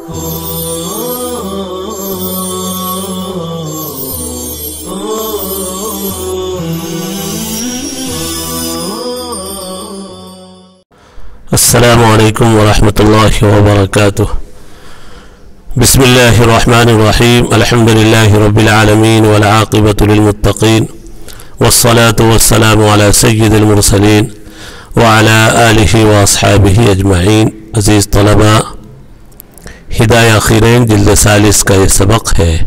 السلام علیکم ورحمۃ اللہ وبرکاتہ۔ بسم اللہ الرحمن الرحیم، الحمد للہ رب العالمین والعاقبۃ للمتقین والصلاة والسلام علی سید المرسلین وعلی آلہ واصحابہ اجمعین۔ عزیز طلباء، ہدایہ خیرین جلد ثالث کا یہ سبق ہے،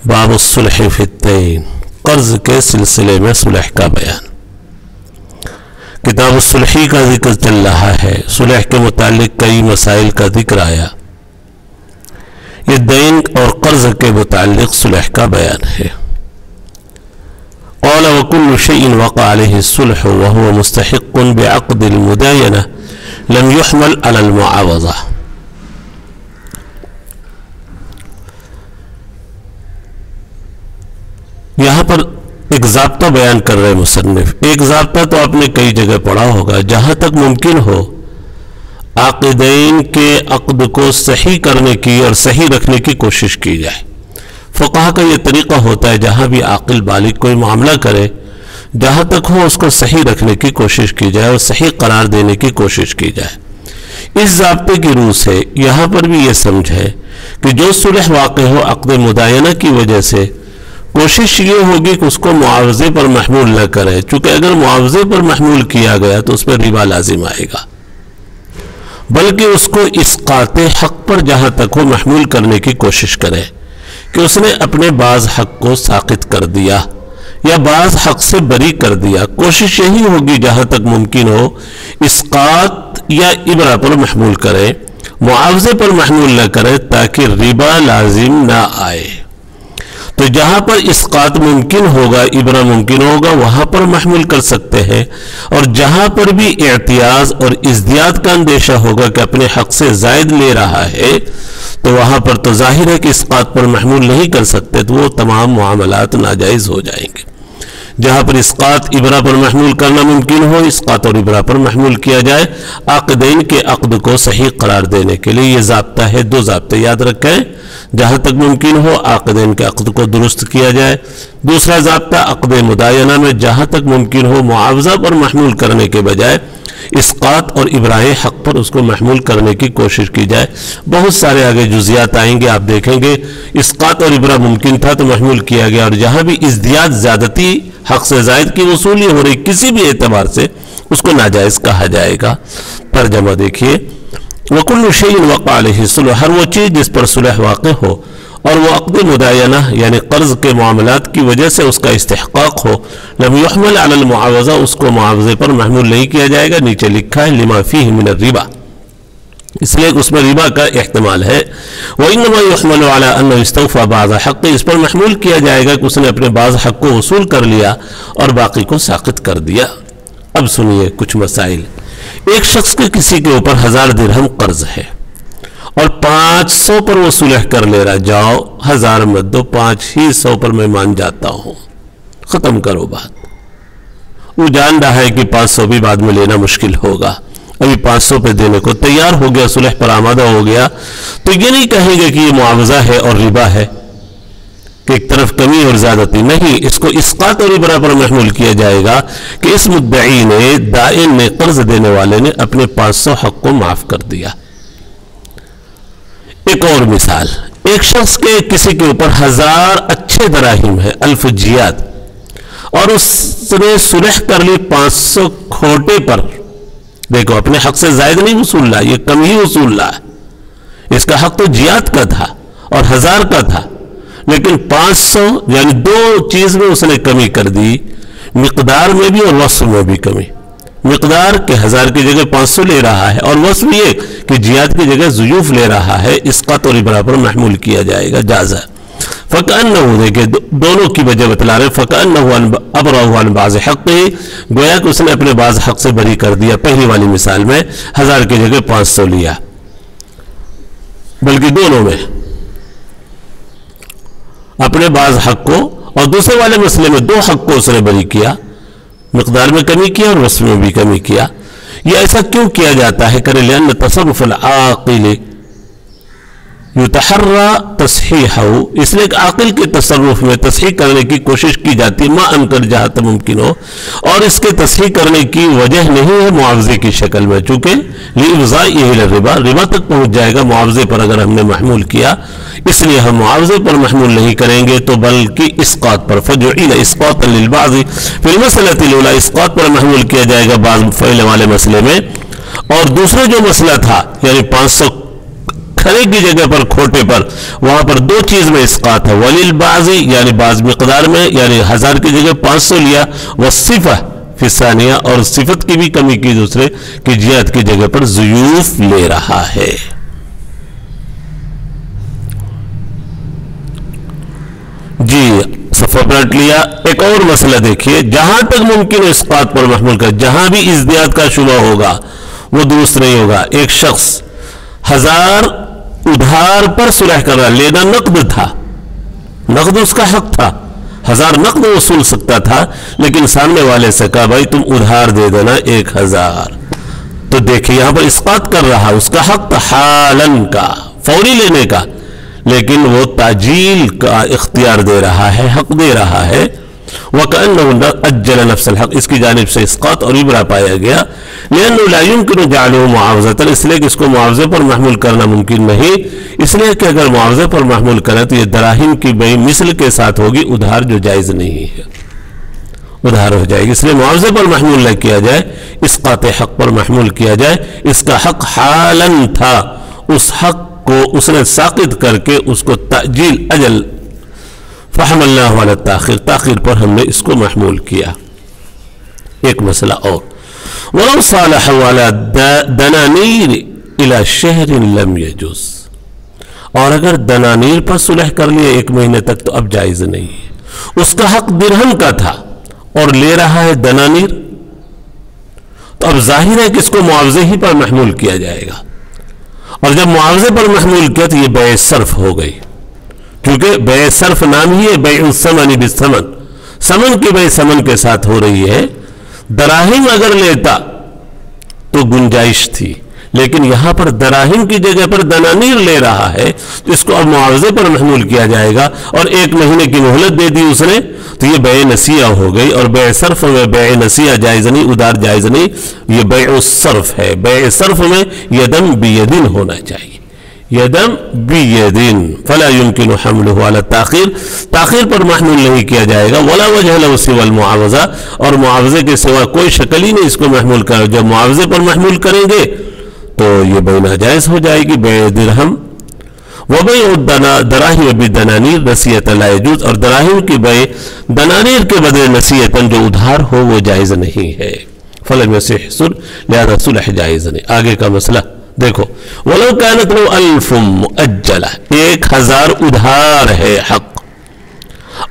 باب الصلح فی الدین، قرض کے سلسلے میں صلح کا بیان۔ کتاب الصلحی کا ذکر چل رہا ہے، صلح کے متعلق کئی مسائل کا ذکر آیا، یہ دین اور قرض کے متعلق صلح کا بیان ہے۔ قال وكل شيء وقع عليه الصلح وهو مستحق بعقد المداينة لم يحمل على المعاوضة۔ یہاں پر ایک ضابطہ بیان کر رہے مصنف۔ ایک ضابطہ تو آپ نے کئی جگہ پڑھا ہوگا، جہاں تک ممکن ہو عاقدین کے عقد کو صحیح کرنے کی اور صحیح رکھنے کی کوشش کی جائے۔ فقہ کا یہ طریقہ ہوتا ہے، جہاں بھی عاقل بالغ کوئی معاملہ کرے، جہاں تک ہو اس کو صحیح رکھنے کی کوشش کی جائے اور صحیح قرار دینے کی کوشش کی جائے۔ اس ضابطے کی روح سے یہاں پر بھی یہ سمجھ ہے کہ جو صلح واقع ہو عقد مداینہ کی وجہ سے، کوشش یہ ہوگی کہ اس کو معاوضے پر محمول نہ کرے، چونکہ اگر معاوضے پر محمول کیا گیا تو اس پر ربا لازم آئے گا، بلکہ اس کو اسقاط حق پر جہاں تک ہو محمول کرنے کی کوشش کرے کہ اس نے اپنے بعض حق کو ساقط کر دیا یا بعض حق سے بری کر دیا۔ کوشش یہی ہوگی جہاں تک ممکن ہو اسقاط یا ابرہ پر محمول کرے، معاوضے پر محمول نہ کرے، تاکہ ربا لازم نہ آئے۔ تو جہاں پر اسقاط ممکن ہوگا، ابرہ ممکن ہوگا، وہاں پر محمول کر سکتے ہیں، اور جہاں پر بھی اعتیاض اور ازدیاد کا اندیشہ ہوگا کہ اپنے حق سے زائد لے رہا ہے، تو وہاں پر تو ظاہر ہے کہ اسقاط پر محمول نہیں کر سکتے، تو وہ تمام معاملات ناجائز ہو جائیں گے۔ جہاں پر اسقاط ابرہ پر محمول کرنا ممکن ہو، اسقاط اور ابرہ پر محمول کیا جائے، عاقدین کے عقد کو صحیح قرار دینے کے لیے۔ یہ ضابطہ ہے، دو ضابطے یاد رکھیں، جہاں تک ممکن ہو عاقدین کے عقد کو درست کیا جائے۔ دوسرا ضابطہ عقد مداینہ میں جہاں تک ممکن ہو معاوضہ پر محمول کرنے کے بجائے اسقاط اور ابراہ حق پر اس کو محمول کرنے کی کوشش کی جائے۔ بہت سارے آگے جزیات آئیں گے، آپ دیکھیں گے اسقاط اور ابراہ ممکن تھا تو محمول کیا گیا، اور جہاں بھی ازدیاد زیادتی حق سے زائد کی وصولی ہو رہی کسی بھی اعتبار سے، اس کو ناجائز کہا جائے گا۔ ترجمہ دیکھیے، وَكُلُّ شَيْءٍ وَقَعَ عَلَيْهِ الصُّلْحُ، ہر وہ چیز جس پر صلح واقع ہو اور وہ عقد مداینہ یعنی قرض کے معاملات کی وجہ سے اس کا استحقاق ہو، لم يحمل على المعاوضہ، اس کو معاوضے پر محمول نہیں کیا جائے گا۔ نیچے لکھا ہے لما فیہ من الربا، اس لیے اس میں ربا کا احتمال ہے۔ وَإِنَّمَا يُحْمَلُ عَلَى أَنَّهُ اسْتَوْفَى بَعْضَ حَقِّهِ، اس پر محمول کیا جائے گا کہ اس نے اپنے بعض حق کو وصول کر لیا اور باقی کو ساقط کر دیا۔ اب سنیے کچھ مسائل۔ ایک شخص کے کسی کے اوپر 1000 درہم قرض ہے اور 500 پر وہ صلح کر لے رہا، جاؤ 1000 مت دو، 500 پر میں مان جاتا ہوں، ختم کرو بات۔ وہ جان رہا ہے کہ 500 بھی بعد میں لینا مشکل ہوگا، ابھی 500 پہ دینے کو تیار ہو گیا، صلح پر آمادہ ہو گیا، تو یہ نہیں کہیں گے کہ یہ معاوضہ ہے اور ربا ہے، کہ ایک طرف کمی اور زیادتی نہیں، اس کو اسقاط اور ابرہ پر محمول کیا جائے گا کہ اس مدعی نے، دائن نے، قرض دینے والے نے اپنے 500 حق کو معاف کر دیا۔ ایک اور مثال، ایک شخص کے کسی کے اوپر 1000 اچھے دراہم ہے، الفجیات، اور اس نے صلح کر لی 500 کھوٹے پر۔ دیکھو اپنے حق سے زائد نہیں وصول رہا، یہ کم ہی وصول رہا ہے، اس کا حق تو جیات کا تھا اور 1000 کا تھا، لیکن 500 یعنی دو چیز میں اس نے کمی کر دی، مقدار میں بھی اور وصف میں بھی کمی۔ مقدار کے 1000 کی جگہ 500 لے رہا ہے، اور وصف یہ کہ جیات کی جگہ ضیوف لے رہا ہے، اسقاط اور ابرہ پر محمول کیا جائے گا، جائز ہے۔ فَكَأَنَّهُ، دیکھیں دونوں کی وجہ بتلا رہے، فَكَأَنَّهُ أَبْرَهُ عَنْ بَعْضِ حَقِّهِ، گویا کہ اس نے اپنے بعض حق سے بری کر دیا۔ پہلی والی مثال میں 1000 کی جگہ 500 لیا، بلکہ دونوں میں اپنے بعض حق کو، اور دوسرے والے مسئلے میں 2 حق کو اس نے بری کیا، مقدار میں کمی کیا اور وصف میں بھی کمی کیا۔ یہ ایسا کیوں کیا جاتا ہے؟ کرے لأن تصرف العاقل युतहर्रा तस्हीहहु, इसलिए कि आकिल के तसर्रुफ में तस्हीह करने की कोशिश की जाती है मा अनकर जहाँ तक मुमकिन हो, और इसके तस्हीह करने की वजह नहीं है मुआवजे की शक्ल में, चूँकि रिबा रिबा तक पहुँच जाएगा मुआवजे पर अगर हमने महमूल किया, इसलिए हम मुआवजे पर महमूल नहीं करेंगे तो बल्कि इस्कात पर, फजुइल इस्कातन लिलबाज़ि फिल मसलतिल उला, इस्कात पर महमूल किया जाएगा बाज़ फ़इल वाले मसले में। और दूसरा जो मसला था यानी 500 खरे की जगह पर खोटे पर, वहां पर दो चीज में इस्कात है, वलिल बाजी यानी बाज मिकदार में यानी 1000 की जगह 500 लिया, व सिफा फिसानिया और सिफत की भी कमी की दूसरे की जियात की जगह पर ज़ुयूफ ले रहा है। जी सफा पलट लिया। एक और मसला देखिए, जहां तक मुमकिन इस्कात पर महमूल कर, जहां भी इज़्दियाद का शुबा होगा वो दुरुस्त नहीं होगा। एक शख्स 1000 उधार पर सुलह कर रहा, लेना नकद था, नकद उसका हक था, 1000 नकद वसूल सकता था, लेकिन सामने वाले से कहा भाई तुम उधार दे देना 1000, तो देखिए यहां पर इस्कात कर रहा, उसका हक था हालन का, फौरी लेने का, लेकिन वो ताजील का इख्तियार दे रहा है, हक दे रहा है। वकअन्नहु अज्जल नफ्सल हक, इसकी जानिब से इस्कात और इबरा पाया गया। लिअन्नहु ला युमकिनु जअलुहु मुआवज़तन, इसलिए कि इसको मुआवजे पर महमूल करना मुमकिन नहीं, इसलिए कि अगर मुआवजे पर महमूल करें तो ये दराहिम की बई मिसल के साथ होगी, उधार जो जायज़ नहीं है उधार हो जाएगी, इसलिए मुआवजे पर महमूल न किया जाए, इस्कात हक पर महमूल किया जाए। इसका हक हालन था, उस हक को उसने साकित करके उसको ताजील अजल फहमल्नाहु अला ताखिर, ताखिर पर हमने इसको महमूल किया। एक मसला और, वलौ सालहु अला दनानीर इला शहरिन लम यजुज़, और अगर दनानीर पर सुलह कर लिया 1 महीने तक तो अब जायज नहीं है। उसका हक दिरहम का था और ले रहा है दनानीर, तो अब जाहिर है कि इसको मुआवजे ही पर महमूल किया जाएगा, और जब मुआवजे पर महमूल किया तो ये बे सर्फ हो गई, क्योंकि बे सर्फ नाम ही है बे समन बिसमन, समन की बे समन के साथ हो रही है। दराहिम अगर लेता तो गुंजाइश थी, लेकिन यहां पर दराहिम की जगह पर दनानीर ले रहा है, इसको अब मुआवजे पर महमूल किया जाएगा, और 1 महीने की मोहलत दे दी उसने, तो ये बे नसिया हो गई। और बे सर्फ में बे नसिया जायज नहीं, उधार जायज नहीं, ये बे सर्फ है। बे सर्फ में यदम बियदिन होना चाहिए, यदम बियदिन, फला युमकिनु हम्लुहु अला ताखिर, ताखिर पर महमूल नहीं किया जाएगा। वला वजह लहु सिवल मुआवजा, और मुआवजे के सिवा कोई शक्ल ही नहीं इसको महमूल कर, जब मुआवजे पर महमूल करेंगे तो ये बे नाजायज हो जाएगी, बे दिरहम। वबे दराहिम बि दनानीर नसीयत ला यजूज, और दराहिम की बे दनानीर के बदले नसीयतन जो उधार हो वो जायज नहीं है। फलम यसिह सुल, लिहाजा सुलह जायज नहीं। आगे का मसला देखो, वलो कानत लो अल्फुम मुअज्जला, 1000 उधार है हक,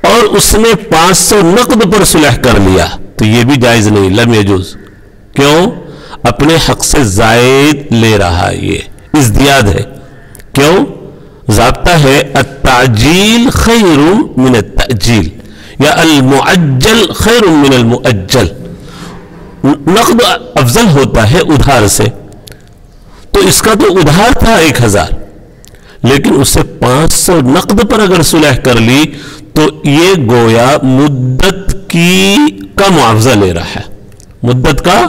और उसने 500 नकद पर सुलह कर लिया, तो ये भी जायज नहीं, लम यजूज। क्यों? अपने हक से जायद ले रहा है, ये इज़्दियाद है। क्यों? ज़ाब्ता है अत्ताजील खैरुम मिन अत्ताजील, या अल मुअज्जल खैरुम मिन अल मुअज्जल। नकद अफजल होता है उधार से, तो इसका तो उधार था 1000, लेकिन उससे 500 नकद पर अगर सुलह कर ली तो ये गोया मुद्दत का मुआवजा ले रहा है, मुद्दत का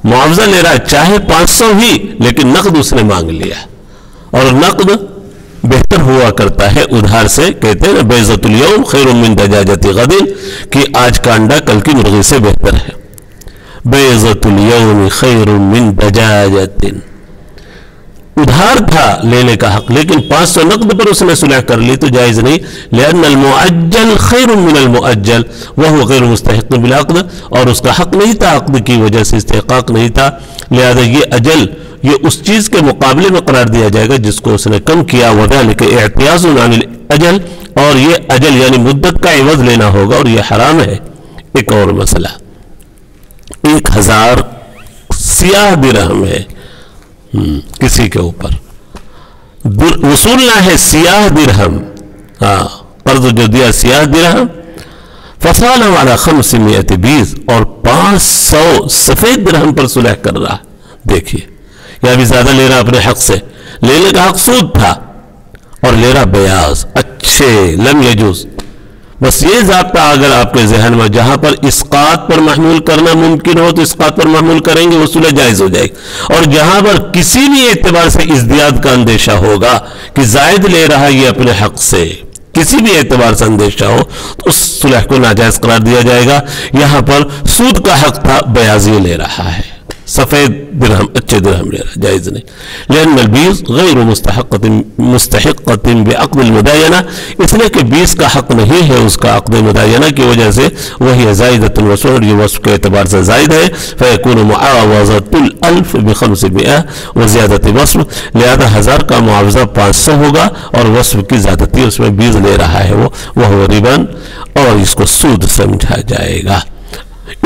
मुआवजा ले रहा है, चाहे 500 ही, लेकिन नकद उसने मांग लिया। और नकद बेहतर हुआ करता है उधार से, कहते हैं ना बेइज्जतुल यौम खैरुम मिन दजाजति गदिन, कि आज का अंडा कल की मुर्गी से बेहतर है। बेइज्जतुल यौम खैरुम मिन दजाजतिन, उधार था लेने का हक, लेकिन 500 नकद पर उसने सुलह कर ली तो जायज नहीं। लिअन्नल मुअज्जल खैरुम मिनल मुअज्जल वहुव गैर मुस्तहिक़ बिल अक़द, और उसका हक नहीं था, अक़द की वजह से इस्तिहक़ाक़ नहीं था, लिहाजा ये अजल ये उस चीज के मुकाबले में करार दिया जाएगा जिसको उसने कम किया। वज़ालिका इअ्तियाज़ुन अनिल अजल, और ये अजल यानी मुद्दत का इवज़ लेना होगा, और ये हराम है। एक और मसला, 1000 सियाह दिरहम है किसी के ऊपर, वसूलना है सियाह दिरहम, कर्ज जो दिया सियाह दिरहम, फसाल वाला 520, और 500 सफेद दिरहम पर सुलह कर रहा। देखिए या भी ज्यादा ले रहा अपने हक से, लेने का हक सूद था, और लेरा बयाज अच्छे, लम यजूज। बस ये ज़ाब्ता अगर आपके जहन में, जहां पर इसकात पर महमूल करना मुमकिन हो तो इसकात पर महमूल करेंगे, वो सुलह जायज़ हो जाएगी। और जहां पर किसी भी एतबार से इज़्दियाद का अंदेशा होगा कि जायद ले रहा है ये अपने हक से, किसी भी एतबार से अंदेशा हो, तो उस सुलह को नाजायज़ करार दिया जाएगा। यहां पर सूद का हक था, बयाजी ले रहा है, सफ़ेद दिरहम, अच्छे दिरहम ले रहा, जायज़ नहीं। लेकिन बीस गैर मुस्तहिक़्क़तिन बिअक़्दिल मुदायना, इसलिए कि बीस का हक नहीं है उसका अक़्द मुदायना की वजह से, वही ज़ाइदतुन वस्फ़, ये वस्फ़ के एतबार से ज़ायद है। फ़यकूनु मुआवज़तुल अल्फ़ बिख़म्सिमिआ व ज़ियादत वस्फ़, लिहाजा 1000 का मुआवज़ा 500 होगा और वस्फ़ की ज़्यादती उसमें 20 ले रहा है वह रिबन, और इसको सूद समझा जाएगा।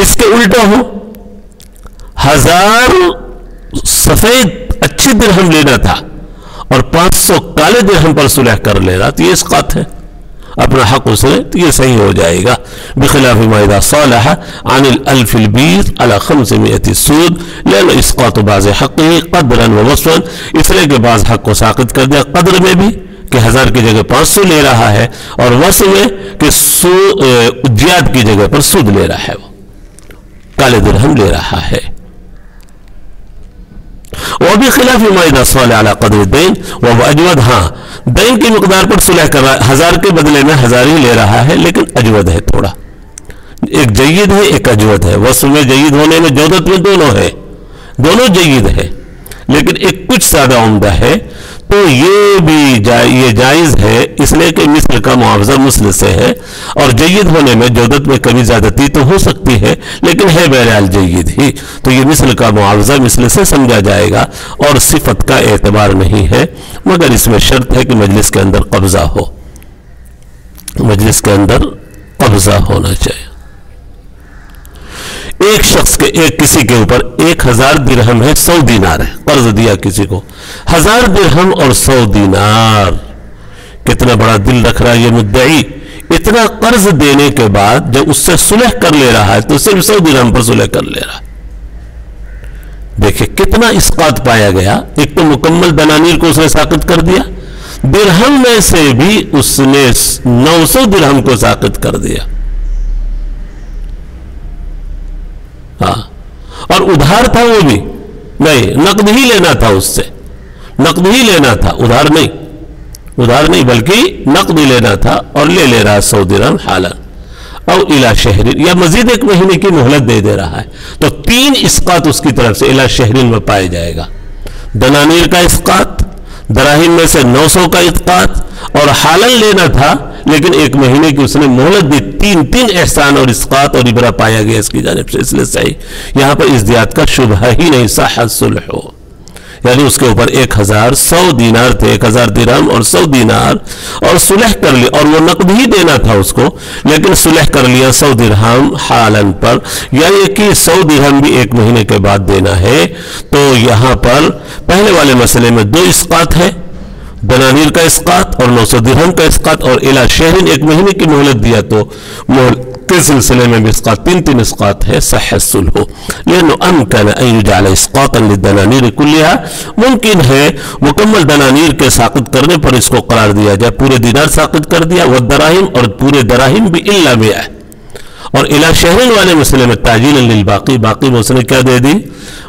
इसके उल्टा हो 1000 सफेद अच्छे दिरहम लेना था और 500 काले दिरहम पर सुलह कर लेना, तो ये इसकात है, अपना हक उसने, तो ये सही हो जाएगा। बिखिलाफ मा इज़ा सालह अनिल अल्फिल बीस अला 500 सूद, लेकिन इसकात बाज़ हक़्क़ी क़द्रन व वस्फ़न, इसलिए कि बाज़ हक को साक़ित कर दिया कद्र में भी कि 1000 की जगह 500 ले रहा है, और वस्फ़ में कि जियाद की जगह पर सूद ले रहा है, वो काले दिरहम ले रहा है। और भी खिलाफ अला कदर दैन वह अजवद, हाँ दैन की मकदार पर सुलह कर रहा है, 1000 के बदले में 1000 ही ले रहा है, लेकिन अजवद है थोड़ा, एक जयीद है एक अजवद है। वस्फ़ में जयीद होने में जौदत में दोनों है, दोनों जयीद है, लेकिन एक कुछ ज़्यादा उम्दा है, तो ये भी ये जायज़ है, इसलिए कि मिस्ल का मुआवजा मुस्ल से है, और जयीद होने में जौदत में कभी ज़्यादती तो हो सकती है, लेकिन है बहरहाल जयीद ही, तो ये मिस्ल का मुआवजा मिस्ल से समझा जाएगा और सिफत का एतबार नहीं है, मगर इसमें शर्त है कि मजलिस के अंदर कब्ज़ा हो, मजलिस के अंदर कब्ज़ा होना चाहिए। एक शख्स के किसी के ऊपर 1000 दिरहम है, 100 दीनार है, कर्ज दिया किसी को 1000 दिरहम और 100 दीनार, कितना बड़ा दिल रख रहा है ये मुद्दई। इतना कर्ज देने के बाद जब उससे सुलह कर ले रहा है तो सिर्फ 100 दिरहम पर सुलह कर ले रहा है। देखिए कितना इसकात पाया गया, एक तो मुकम्मल दनानीर को उसने साकित कर दिया, दिरहम में से भी उसने 900 दिरहम को साकित कर दिया, हाँ, और उधार था वो भी नहीं, नकद ही लेना था उससे, नकद ही लेना था, उधार नहीं, उधार नहीं बल्कि नकद ही लेना था, और ले रहा 100 दिरहम हालन और इला शहरीन, या मजीद 1 महीने की मोहलत दे रहा है, तो 3 इसकात उसकी तरफ से इला शहरीन में पाया जाएगा। दनानीर का इसकात, दराहिम में से 900 का इसकात, और हालन लेना था लेकिन 1 महीने की उसने मोहलत दी। 3 एहसान और इसकात और इबरा पाया गया इसकी जानिब से, इसलिए सही यहां पर इज़्दियाद का शुबहा ही नहीं, साह सुलह हो, यानी उसके ऊपर 1000 100 दीनार थे, 1000 दिरहम और 100 दीनार, और सुलह कर लिया, और वो नकद ही देना था उसको, लेकिन सुलह कर लिया 100 दिरहम हालन पर, यानी कि 100 दिरहम भी 1 महीने के बाद देना है। तो यहां पर पहले वाले मसले में 2 इसकात है, दनानीर का इसकात और 900 दिरहम का इसकात, और इला शहरीन 1 महीने की मोहलत दिया, तो के सिलसिले में भी इसकात 3 इसकात है, सह सुलह। लेकिन अमकन अन युजअल इसकातन लिदनानीर कुल्लिहा, मुमकिन है मुकम्मल दनानीर के साकित करने पर इसको करार दिया जाए, पूरे दीनार साकित कर दिया, वह दराहिम और पूरे दराहिम भी इल्ला में है, और इला शहरीन वाले मसले में ताजीलन लिल बाकी, बाकी में उसने क्या दे दी,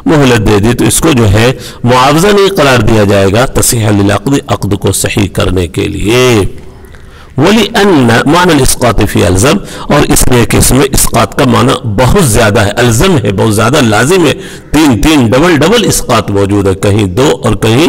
मोहलत दे दी, तो इसको जो है मुआवजा नहीं करार दिया जाएगा, तसीह लिल अक़्द, अक़्द को सही करने के लिए। वली अन्न माना इस्कात फी अलज़म, और इसलिए कि इसमें इस्कात का माना बहुत ज़्यादा है, अलज़म है, बहुत ज़्यादा लाजिम है, 3 डबल इस्कात मौजूद है, कहीं 2 और कहीं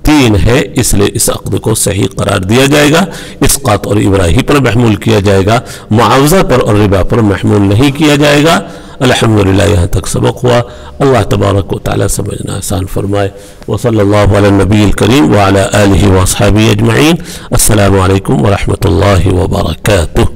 3 है, इसलिए इस अक़्द को सही करार दिया जाएगा। इस्कात और इब्राही पर महमूल किया जाएगा, मुआवजा पर और रिबा पर महमूल नहीं किया जाएगा। अल्हम्दुलिल्लाह यहाँ तक सबक हुआ। अल्लाह तबारक व तआला समझना आसान फरमाए। व सल्लल्लाहु अला नबील करीम व अला आलिहि व अस्हाबिहि अजमईन। अस्सलामु अलैकुम व रहमतुल्लाहि व बरकातुहू।